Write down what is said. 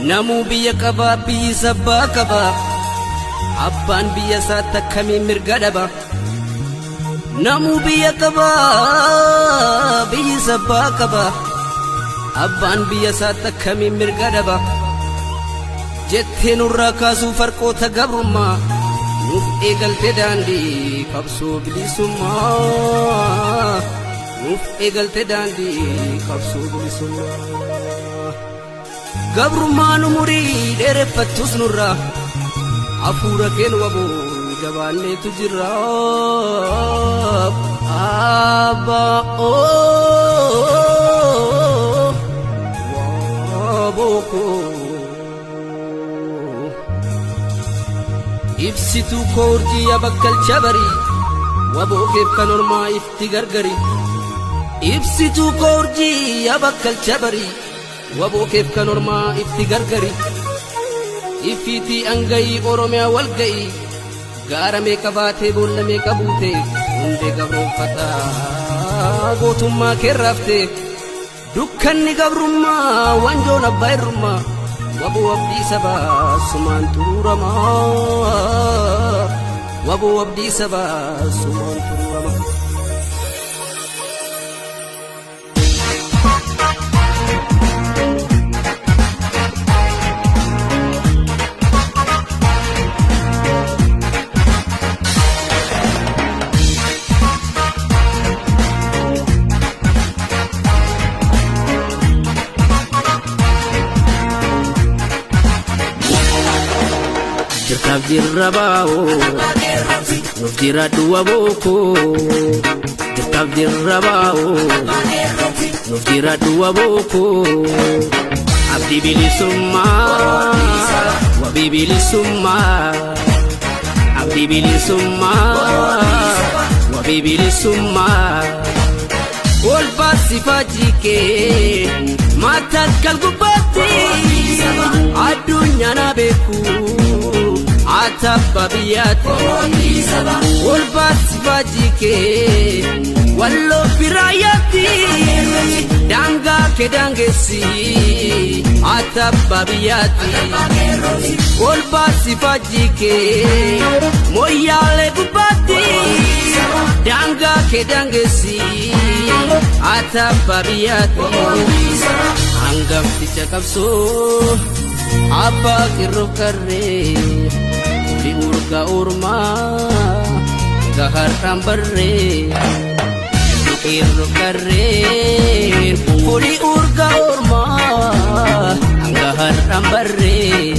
Namu biyya qaba biyyi sabbaa qaba abbaan biyya isaa takkamii mirga dhaba. Namu biyya qaba biyyi sabbaa qaba abbaan biyya isaa takkamii mirga dhaba. Jettee nurraa kaasuu farqoota gabrummaa nuuf eegalte daandii qabsoo bilisummaa. Nuuf eegalte daandii qabsoo bilisummaa. Gabrummaan umurii dheereffattus nurraa hafuura keenya waboo jabaanneetu jirra. Ibsituu koo urjii abakkalcha barii waboo keef kan ormaa ifti gargari. Ibsituu koo urjii abakkalcha barii waboo keef kan ormaa ifti gargari. Ifiitii angayii Oromiyaa wal ga'ii gaara meeqa baatee boolla meeqa buute hundee gabroonfataa gootummaa keerraafte. Dukkanni gabrummaa wanjoon abbaa irrummaa waboo abdii sabaa sumaan turuuramaa. Waboo abdii sabaa sumaan turuuramaa. Jirtaaf jirra baa'oo nuuf jira du'a bookoo. Jirtaaf jirra baa'oo nuuf jira du'a bookoo. Abdii bilisummaa wabii bilisummaa. Abdii bilisummaa wabii bilisummaa. Ol baasifaa jikee maataan kan gubbaatti addunyaa na beeku. Atabba biyyatti ol baasifaa jikee walloo biraayatti daangaa kee daangessi. Atabba biyyatti ol baasifaa jikee moyyaalee gubbaatti daangaa kee daangessi. Atabba biyyatti hangafticha qabsoo abbaa qirroo karree. Urga ormaa gaharraan barree qirroo karree. Fuli urga ormaa gaharraan barree.